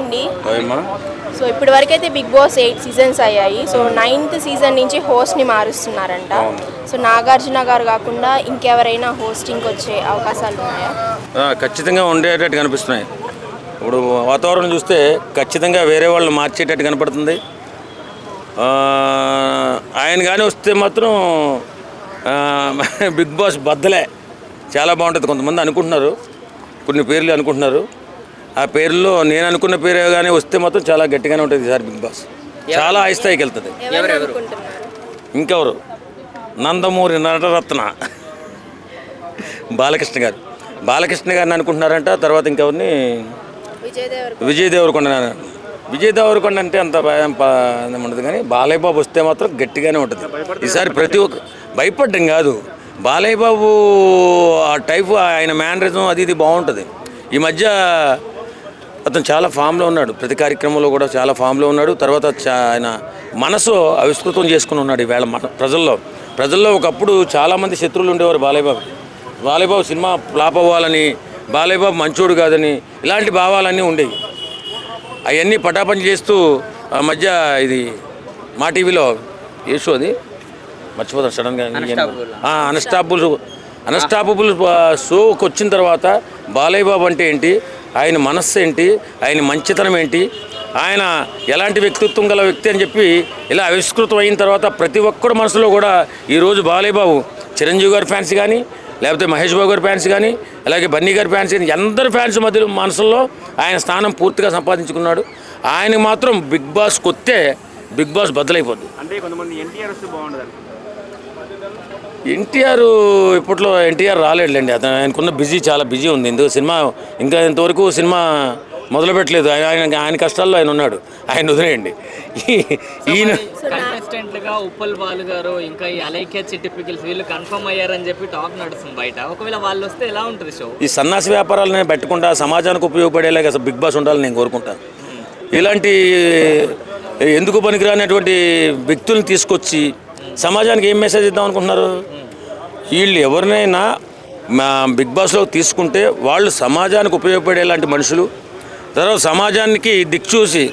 అండి. సో ఇప్పటి వరకు అయితే బిగ్ బాస్ 8 సీజన్స్ అయ్యాయి. సో 9th సీజన్ నుంచి హోస్ట్ని మారుస్తున్నారంట. సో నాగార్జున గారు కాకుండా ఇంకెవరైనా హోస్టింగ్కి వచ్చే అవకాశాలు ఉన్నాయా? ఖచ్చితంగా ఉండేటట్టు కనిపిస్తున్నాయి. ఇప్పుడు వాతావరణం చూస్తే ఖచ్చితంగా వేరే వాళ్ళు మార్చేటట్టు కనపడుతుంది. ఆయన కానీ వస్తే మాత్రం బిగ్ బాస్ బద్దలే చాలా బాగుంటుంది. కొంతమంది అనుకుంటున్నారు, కొన్ని పేర్లు అనుకుంటున్నారు. ఆ పేర్లో నేను అనుకున్న పేరే కానీ వస్తే మాత్రం చాలా గట్టిగానే ఉంటుంది ఈసారి బిగ్ బాస్. చాలా హై స్థాయికి వెళ్తుంది. ఇంకెవరు? నందమూరి నటరత్న బాలకృష్ణ గారిని అనుకుంటున్నారంట. తర్వాత ఇంకెవరిని? విజయ్ దేవరకొండ అంటే అంత ఉండదు, కానీ బాలయ్య బాబు వస్తే మాత్రం గట్టిగానే ఉంటుంది ఈసారి. ప్రతి ఒక్క భయపడ్డం కాదు, బాలయ్య బాబు ఆ టైపు, ఆయన మేనరిజం అది ఇది బాగుంటుంది. ఈ మధ్య అతను చాలా ఫామ్లో ఉన్నాడు, ప్రతి కార్యక్రమంలో కూడా చాలా ఫామ్లో ఉన్నాడు. తర్వాత ఆయన మనసు ఆవిష్కృతం చేసుకుని ఉన్నాడు ఈవేళ ప్రజల్లో. ఒకప్పుడు చాలామంది శత్రువులు ఉండేవారు బాలయ్య బాబు సినిమా ఫ్లాప్ అవ్వాలని, బాలయ్య బాబు మంచోడు కాదని, ఇలాంటి భావాలన్నీ ఉండేవి. అవన్నీ పటాపంచి చేస్తూ మధ్య ఇది మా టీవీలో ఏ షో అది మర్చిపోతాను సడన్గా, అన్స్టాపబుల్ షోకి వచ్చిన తర్వాత బాలయ్య బాబు అంటే ఏంటి, ఆయన మనస్సు ఏంటి, ఆయన మంచితనం ఏంటి, ఆయన ఎలాంటి వ్యక్తిత్వం గల వ్యక్తి అని చెప్పి ఇలా ఆవిష్కృతం అయిన తర్వాత ప్రతి ఒక్కరి మనసులో కూడా ఈరోజు బాలయ్య బాబు చిరంజీవి గారి ఫ్యాన్స్ కానీ, లేకపోతే మహేష్ బాబు గారి ఫ్యాన్స్ కానీ, అలాగే బన్నీ గారి ఫ్యాన్స్ కానీ, అందరి ఫ్యాన్స్ మధ్యలో మనసుల్లో ఆయన స్థానం పూర్తిగా సంపాదించుకున్నాడు. ఆయన మాత్రం బిగ్ బాస్ కొత్తే బిగ్ బాస్ బద్దలైపోద్ది. అంటే కొంతమంది ఎన్టీఆర్ వస్తే బాగుండదు. ఎన్టీఆర్ ఇప్పట్లో రాలేడులేండి. అతను ఆయనకున్న చాలా బిజీ ఉంది. ఇంకా ఇంతవరకు సినిమా మొదలు పెట్టలేదు. ఆయన కష్టాల్లో ఆయన ఉన్నాడు, ఆయన వదిలేయండి. ఈయన కంటెస్టెంట్లుగా ఉప్పల్ బాలు గారు ఇంకా ఈ అలైక్య చిట్టిపికల్స్ వీళ్ళు కన్ఫర్మ్ అయ్యారని చెప్పి టాక్ నడుస్తుంది బయట. ఒకవేళ వాళ్ళు వస్తే ఎలా ఉంటుంది షో? ఈ సన్నాసి వ్యాపారాలనే పెట్టకుండా సమాజానికి ఉపయోగపడేలాగా బిగ్ బాస్ ఉండాలని నేను కోరుకుంటాను. ఇలాంటి ఎందుకు పనికిరానటువంటి వ్యక్తులను తీసుకొచ్చి సమాజానికి ఏం మెసేజ్ ఇద్దాం అనుకుంటున్నారు? వీళ్ళు ఎవరినైనా మా బిగ్ బాస్లో తీసుకుంటే వాళ్ళు సమాజానికి ఉపయోగపడేలాంటి మనుషులు, తర్వాత సమాజానికి దిక్చూసి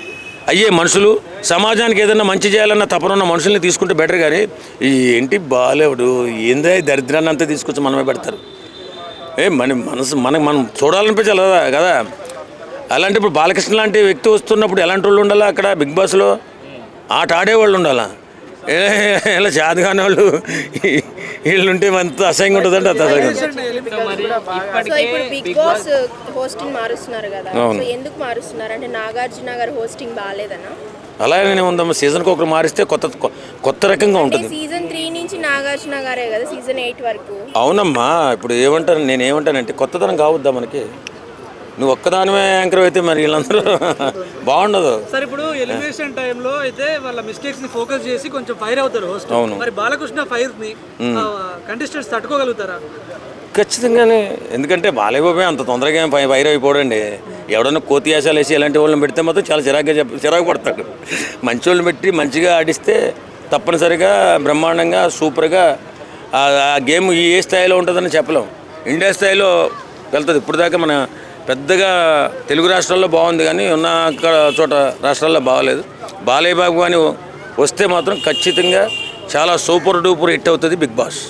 అయ్యే మనుషులు, సమాజానికి ఏదైనా మంచి చేయాలన్న తపనున్న మనుషుల్ని తీసుకుంటే బెటర్. కానీ ఏంటి బాలేవుడు ఏందా దరిద్రాన్ని అంతా తీసుకొచ్చి మనమే పెడతారు. మనం చూడాలనిపించాలి కదా. అలాంటి ఇప్పుడు బాలకృష్ణ లాంటి వ్యక్తి వస్తున్నప్పుడు ఎలాంటి వాళ్ళు ఉండాలా అక్కడ బిగ్ బాస్లో? ఆట ఆడేవాళ్ళు ఉండాలా? ఇలా చేతగానే వాళ్ళు వీళ్ళు ఉంటే అంత అసహ్యంగా ఉంటుందంటే అంత అసహ్యంగా ఉంటుంది. బిగ్ బాస్ హోస్టింగ్ మారుస్తున్నారు కదా, ఎందుకు మారుస్తున్నారు? అంటే నాగార్జున గారు హోస్టింగ్ బాగాలేదనా? అలాగే ఉందమ్మా, సీజన్కి ఒకరు మారిస్తే కొత్త రకంగా ఉంటుంది. సీజన్ 3 నుంచి నాగార్జున గారే కదా సీజన్ 8 వరకు. అవునమ్మా, ఇప్పుడు నేనేమంటానంటే కొత్తదనం కావద్దా మనకి? నువ్వు ఒక్కదానివే యాంకర్ అయితే మరి వీళ్ళందరూ బాగుండదు సార్. ఇప్పుడు ఎలిమినేషన్ టైంలో అయితే వాళ్ళ మిస్టేక్స్ ని ఫోకస్ చేసి కొంచెం ఫైర్ అవుతారు హోస్ట్. మరి బాలకృష్ణ ఫైర్ ని కంటెస్టెంట్స్ తట్టుకోగలుగుతారా? ఖచ్చితంగానే. ఎందుకంటే బాలయ్య బాబే అంత తొందరగా ఫైర్ అయిపోడండి. ఎవడన్నా కోతి యాసాలు వేసి ఇలాంటి వాళ్ళని పెడితే మాత్రం చాలా చిరాకు పడతాడు. మంచి వాళ్ళని పెట్టి మంచిగా ఆడిస్తే తప్పనిసరిగా బ్రహ్మాండంగా సూపర్గా ఆ గేమ్ ఏ స్థాయిలో ఉంటుందని చెప్పలేం. ఇండియా స్థాయిలో వెళ్తుంది. ఇప్పుడు దాకా మన పెద్దగా తెలుగు రాష్ట్రాల్లో బాగుంది, కానీ ఉన్న చోట రాష్ట్రాల్లో బాగలేదు. బాలయ్య బాబు కానీ వస్తే మాత్రం ఖచ్చితంగా చాలా సూపర్ డూపర్ హిట్ అవుతుంది బిగ్ బాస్.